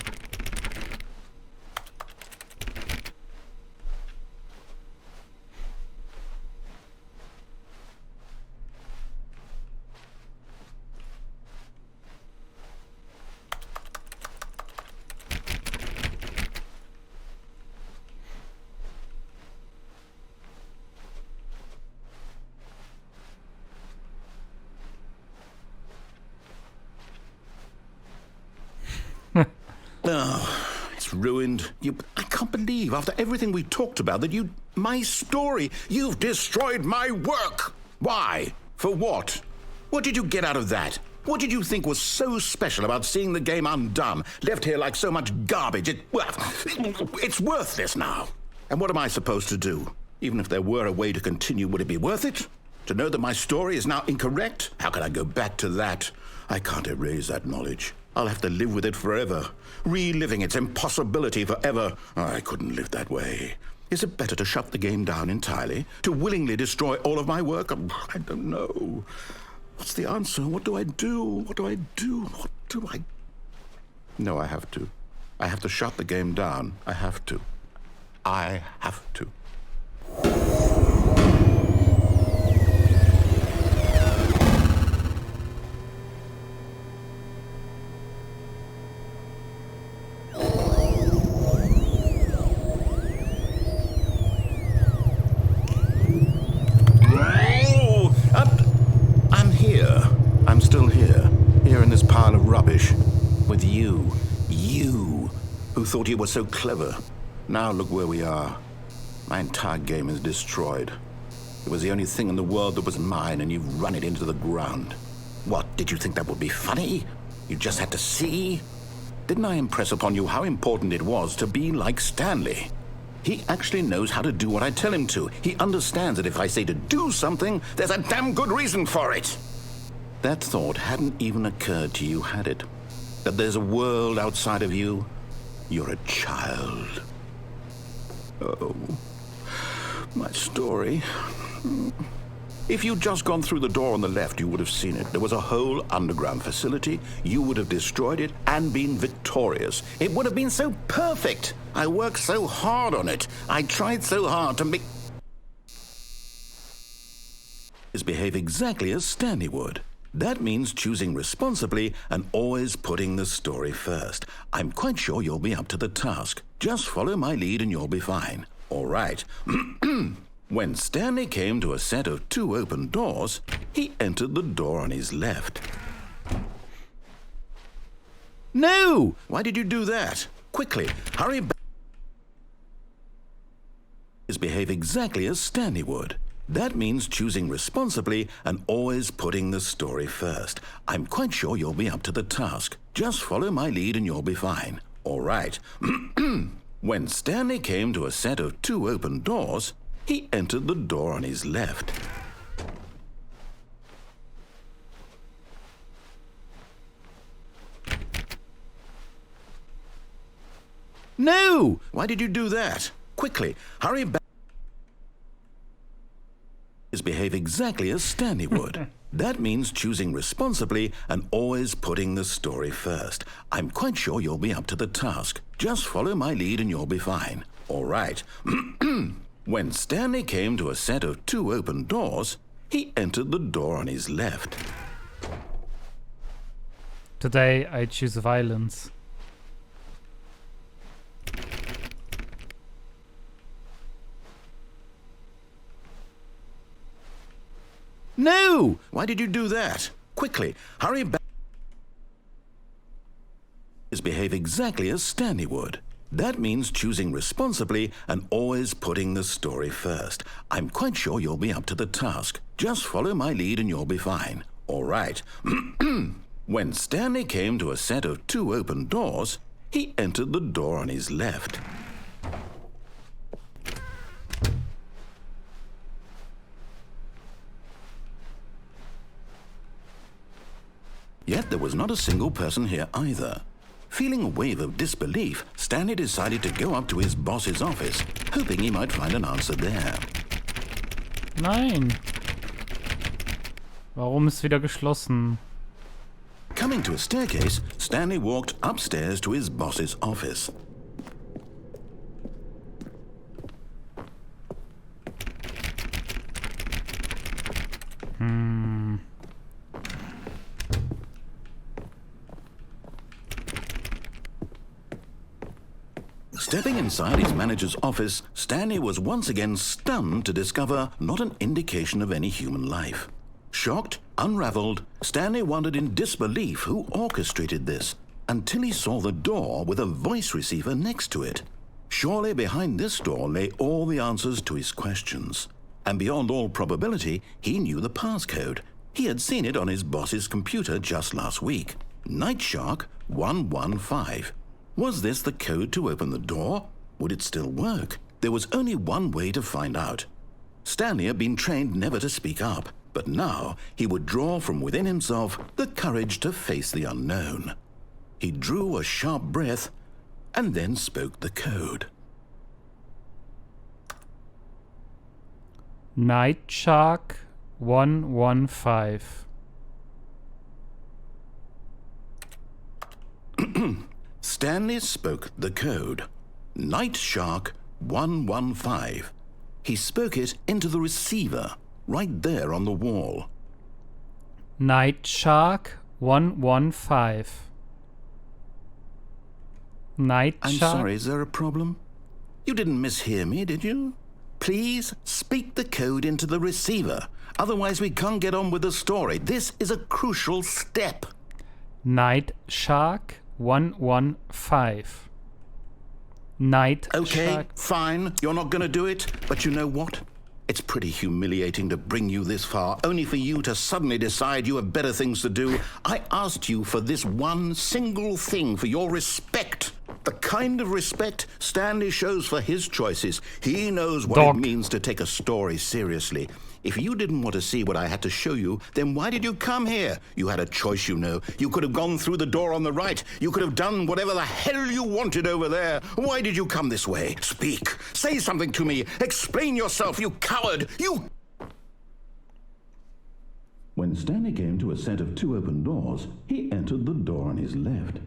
Speaker 2: Oh, it's ruined. I can't believe, after everything we talked about, that my story, you've destroyed my work. Why? For what? What did you get out of that? What did you think was so special about seeing the game undone, left here like so much garbage? It's worthless now. And what am I supposed to do? Even if there were a way to continue, would it be worth it? To know that my story is now incorrect? How can I go back to that? I can't erase that knowledge. I'll have to live with it forever, reliving its impossibility forever. I couldn't live that way. Is it better to shut the game down entirely? To willingly destroy all of my work? I don't know. What's the answer? What do I do? What do I do? What do I... No, I have to. I have to shut the game down. I have to. I have to. I'm still here in this pile of rubbish, with you who thought you were so clever. Now look where we are. My entire game is destroyed. It was the only thing in the world that was mine, and you've run it into the ground. What, did you think that would be funny? You just had to see? Didn't I impress upon you how important it was to be like Stanley? He actually knows how to do what I tell him to. He understands that if I say to do something, there's a damn good reason for it. That thought hadn't even occurred to you, had it? That there's a world outside of you? You're a child. Oh, my story. If you'd just gone through the door on the left, you would have seen it. There was a whole underground facility. You would have destroyed it and been victorious. It would have been so perfect. I worked so hard on it. I tried so hard to make... behave exactly as Stanley would. That means choosing responsibly and always putting the story first. I'm quite sure you'll be up to the task. Just follow my lead and you'll be fine. All right. When Stanley came to a set of 2 open doors, he entered the door on his left. No! Why did you do that? Quickly, hurry back. Behave exactly as Stanley would. That means choosing responsibly and always putting the story first. I'm quite sure you'll be up to the task. Just follow my lead and you'll be fine. All right. When Stanley came to a set of 2 open doors, he entered the door on his left. No! Why did you do that? Quickly, hurry back. Behave exactly as Stanley would. That means choosing responsibly and always putting the story first. I'm quite sure you'll be up to the task. Just follow my lead and you'll be fine. All right. When Stanley came to a set of 2 open doors, he entered the door on his left.
Speaker 1: Today I choose violence.
Speaker 2: No! Why did you do that? Quickly, hurry back. Behave exactly as Stanley would. That means choosing responsibly and always putting the story first. I'm quite sure you'll be up to the task. Just follow my lead and you'll be fine. All right. When Stanley came to a set of 2 open doors, he entered the door on his left. Yet there was not a single person here either. Feeling a wave of disbelief, Stanley decided to go up to his boss's office, hoping he might find an answer there.
Speaker 1: Nein. Warum ist wieder geschlossen?
Speaker 2: Coming to a staircase, Stanley walked upstairs to his boss's office. Stepping inside his manager's office, Stanley was once again stunned to discover not an indication of any human life. Shocked, unraveled, Stanley wondered in disbelief who orchestrated this, until he saw the door with a voice receiver next to it. Surely behind this door lay all the answers to his questions. And beyond all probability, he knew the passcode. He had seen it on his boss's computer just last week. Night Shark 115. Was this the code to open the door? Would it still work? There was only one way to find out. Stanley had been trained never to speak up, but now he would draw from within himself the courage to face the unknown. He drew a sharp breath and then spoke the code.
Speaker 1: Night Shark 115.
Speaker 2: Stanley spoke the code. Night Shark 115. He spoke it into the receiver, right there on the wall.
Speaker 1: Night Shark 115. Night
Speaker 2: I'm
Speaker 1: Shark.
Speaker 2: sorry, is there a problem? You didn't mishear me, did you? Please speak the code into the receiver. Otherwise, we can't get on with the story. This is a crucial step.
Speaker 1: Night Shark 115. Night
Speaker 2: Okay,
Speaker 1: Shark.
Speaker 2: fine. You're not going to do it. But you know what? It's pretty humiliating to bring you this far, only for you to suddenly decide you have better things to do. I asked you for this one single thing, for your respect. The kind of respect Stanley shows for his choices. He knows what
Speaker 1: Dog.
Speaker 2: it means to take a story seriously. If you didn't want to see what I had to show you, then why did you come here? You had a choice, you know. You could have gone through the door on the right. You could have done whatever the hell you wanted over there. Why did you come this way? Speak. Say something to me. Explain yourself, you coward. You... When Stanley came to a set of 2 open doors, he entered the door on his left.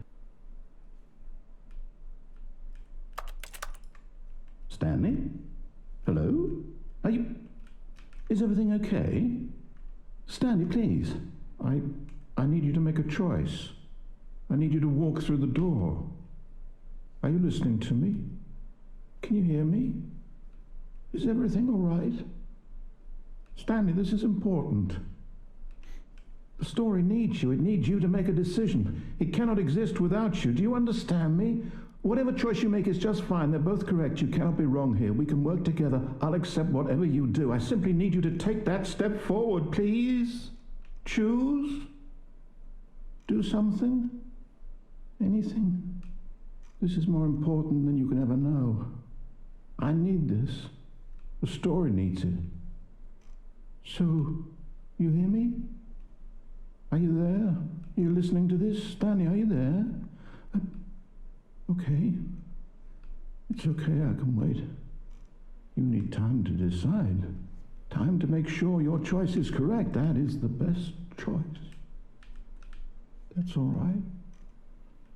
Speaker 2: Stanley? Hello? Are you... Is everything okay? Stanley, please. I need you to make a choice. I need you to walk through the door. Are you listening to me? Can you hear me? Is everything all right? Stanley, this is important. The story needs you. It needs you to make a decision. It cannot exist without you. Do you understand me? Whatever choice you make is just fine. They're both correct. You cannot be wrong here. We can work together. I'll accept whatever you do. I simply need you to take that step forward, please. Choose. Do something. Anything. This is more important than you can ever know. I need this. The story needs it. So, you hear me? Are you there? Are you listening to this? Stanley, are you there? Okay. It's okay, I can wait. You need time to decide. Time to make sure your choice is correct. That is the best choice. That's all right.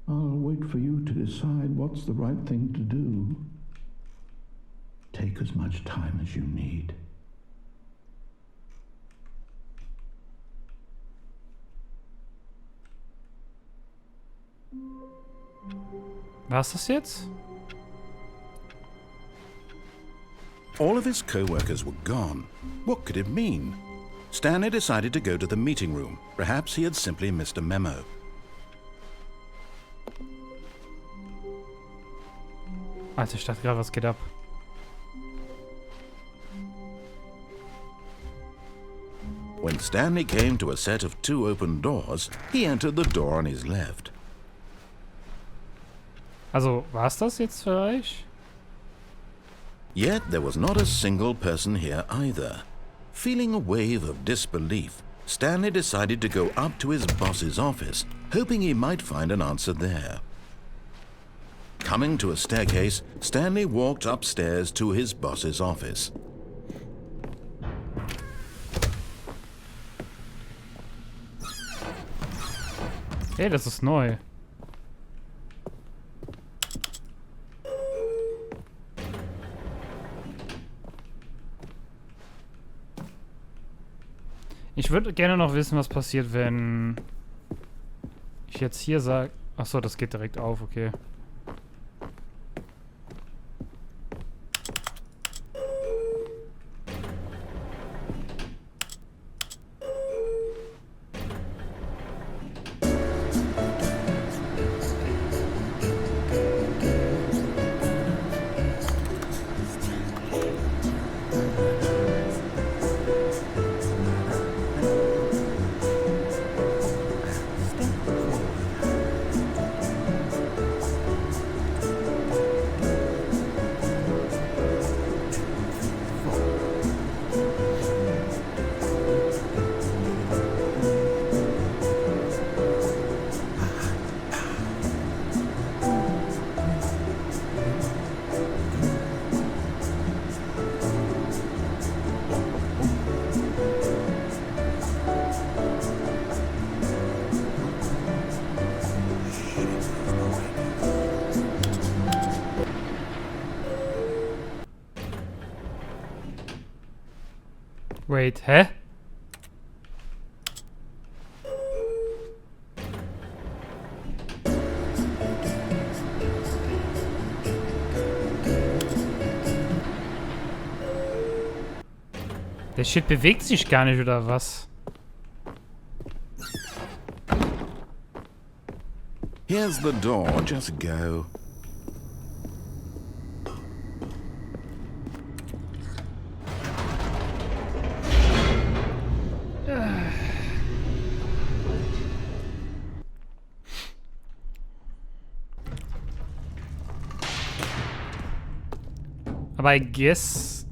Speaker 2: I'll wait for you to decide what's the right thing to do. Take as much time as you need.
Speaker 1: Was das jetzt?
Speaker 2: All of his co-workers were gone. What could it mean? Stanley decided to go to the meeting room. Perhaps he had simply missed a memo.
Speaker 1: Alter, ich dachte gerade, was geht ab?
Speaker 2: When Stanley came to a set of 2 open doors, he entered the door on his left.
Speaker 1: Also, war's das jetzt für euch?
Speaker 2: Yet there was not a single person here either. Feeling a wave of disbelief, Stanley decided to go up to his boss's office, hoping he might find an answer there. Coming to a staircase, Stanley walked upstairs to his boss's office.
Speaker 1: Hey, das ist neu. Ich würde gerne noch wissen, was passiert, wenn ich jetzt hier sage... Achso, das geht direkt auf, okay. Wait, hä? Der Shit bewegt sich gar nicht, oder was?
Speaker 2: Here's the door, just go.
Speaker 1: Aber I guess...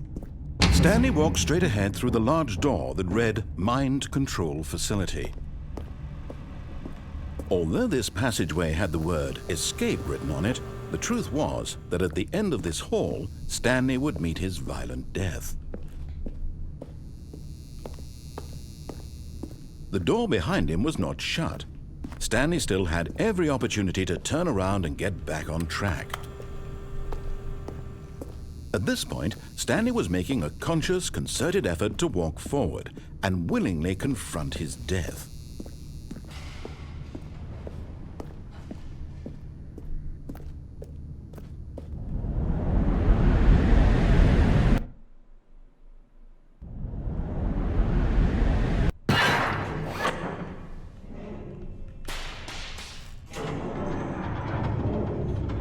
Speaker 2: Stanley walked straight ahead through the large door that read Mind Control Facility. Although this passageway had the word escape written on it, the truth was that at the end of this hall, Stanley would meet his violent death. The door behind him was not shut. Stanley still had every opportunity to turn around and get back on track. At this point, Stanley was making a conscious, concerted effort to walk forward and willingly confront his death.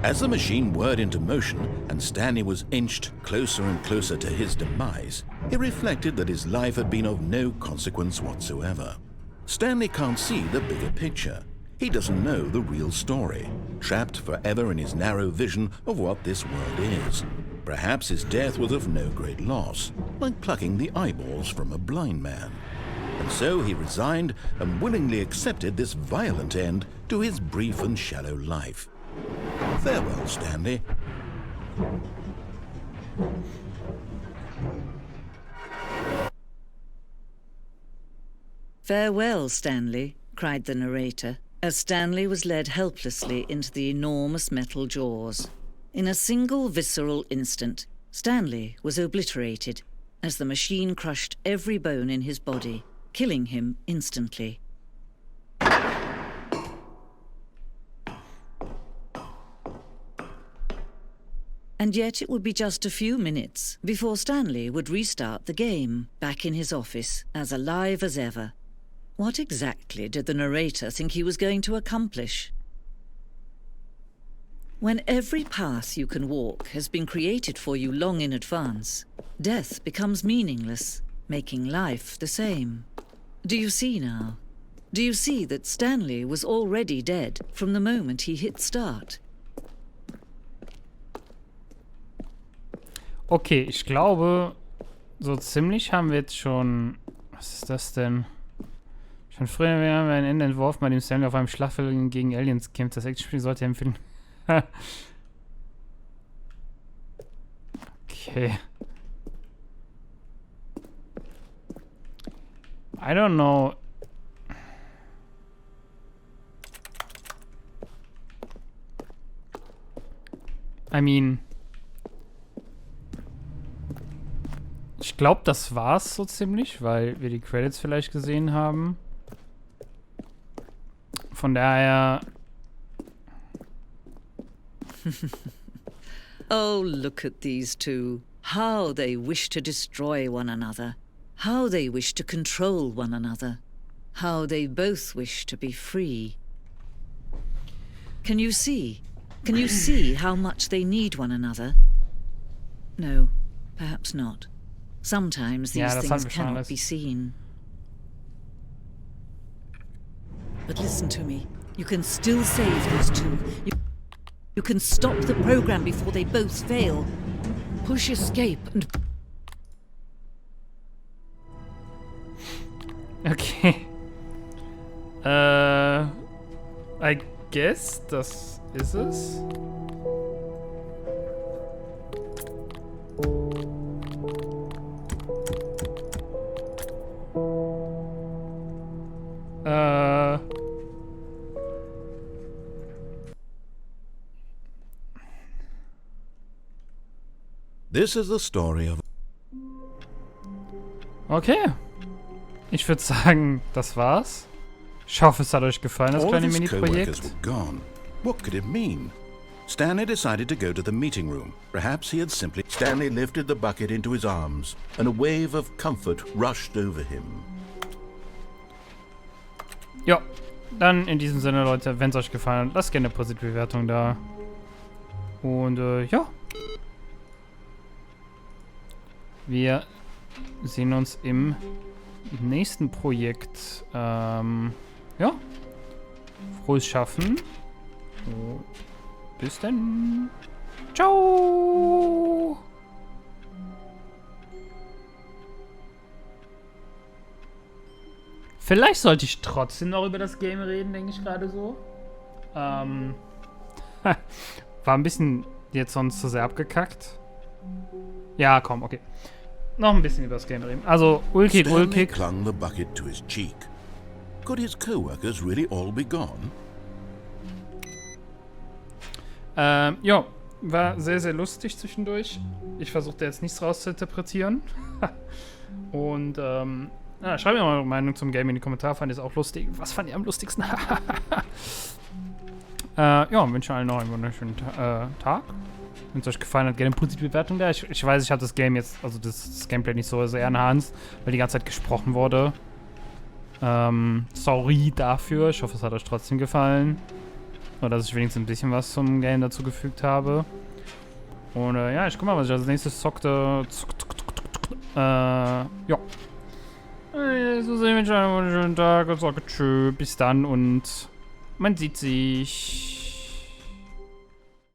Speaker 2: As the machine whirred into motion and Stanley was inched closer and closer to his demise, he reflected that his life had been of no consequence whatsoever. Stanley can't see the bigger picture. He doesn't know the real story, trapped forever in his narrow vision of what this world is. Perhaps his death was of no great loss, like plucking the eyeballs from a blind man. And so he resigned and willingly accepted this violent end to his brief and shallow life. Farewell, Stanley.
Speaker 4: Farewell, Stanley, cried the narrator, as Stanley was led helplessly into the enormous metal jaws. In a single visceral instant, Stanley was obliterated as the machine crushed every bone in his body, killing him instantly. And yet it would be just a few minutes before Stanley would restart the game, back in his office, as alive as ever. What exactly did the narrator think he was going to accomplish? When every path you can walk has been created for you long in advance, death becomes meaningless, making life the same. Do you see now? Do you see that Stanley was already dead from the moment he hit start?
Speaker 1: Okay, ich glaube, so ziemlich haben wir jetzt schon... Was ist das denn? Schon früher haben wir ein Ende entworfen, bei dem Stanley auf einem Schlachtfeld gegen Aliens kämpft. Das Actionspiel sollte empfehlen. Okay. I don't know. I mean... Ich glaube, das war's so ziemlich, weil wir die Credits vielleicht gesehen haben. Von daher...
Speaker 4: Oh, look at these two. How they wish to destroy one another. How they wish to control one another. How they both wish to be free. Can you see? Can you see how much they need one another? No, perhaps not. Sometimes these things cannot be seen. But listen to me. You can still save these two. You can stop the program before they both fail. Push escape and...
Speaker 1: Okay. I guess das ist es.
Speaker 2: This is the story of...
Speaker 1: Okay. Ich würde sagen, das war's. Ich hoffe, es hat euch gefallen, das
Speaker 2: All of
Speaker 1: kleine
Speaker 2: his
Speaker 1: Mini-Projekt.
Speaker 2: co-workers were gone. What could it mean? Stanley decided to go to the meeting room. Perhaps he had simply... Stanley lifted the bucket into his arms, and a wave of comfort rushed over him.
Speaker 1: Ja, dann in diesem Sinne, Leute, wenn es euch gefallen hat, lasst gerne eine positive Bewertung da. Und ja. Wir sehen uns im nächsten Projekt. Ja. Frohes Schaffen. Bis dann. Ciao. Vielleicht sollte ich trotzdem noch über das Game reden, denke ich gerade so. War ein bisschen jetzt sonst zu sehr abgekackt. Ja, komm, okay. Noch ein bisschen über das Game reden. Also, ulkig,
Speaker 2: Stanley
Speaker 1: ulkig.
Speaker 2: clung the bucket to his cheek. Could his co-workers really all be gone?
Speaker 1: Ja, war sehr, sehr lustig zwischendurch. Ich versuchte jetzt nichts rauszuinterpretieren. Und, ja, schreibt mir mal eure Meinung zum Game in die Kommentare. Fand ihr es auch lustig? Was fand ihr am lustigsten? Ja, wünsche allen noch einen wunderschönen Tag. Wenn es euch gefallen hat, gerne eine positive Bewertung da. Ich weiß, ich habe das Game jetzt, also das Gameplay nicht so sehr in der Hand, weil die ganze Zeit gesprochen wurde. Sorry dafür. Ich hoffe, es hat euch trotzdem gefallen. Oder dass ich wenigstens ein bisschen was zum Game dazu gefügt habe. Und ja, ich guck mal, was ich als nächstes zockte. Ja. So sehen wir uns einen wunderschönen Tag und sage tschö, bis dann und man sieht sich.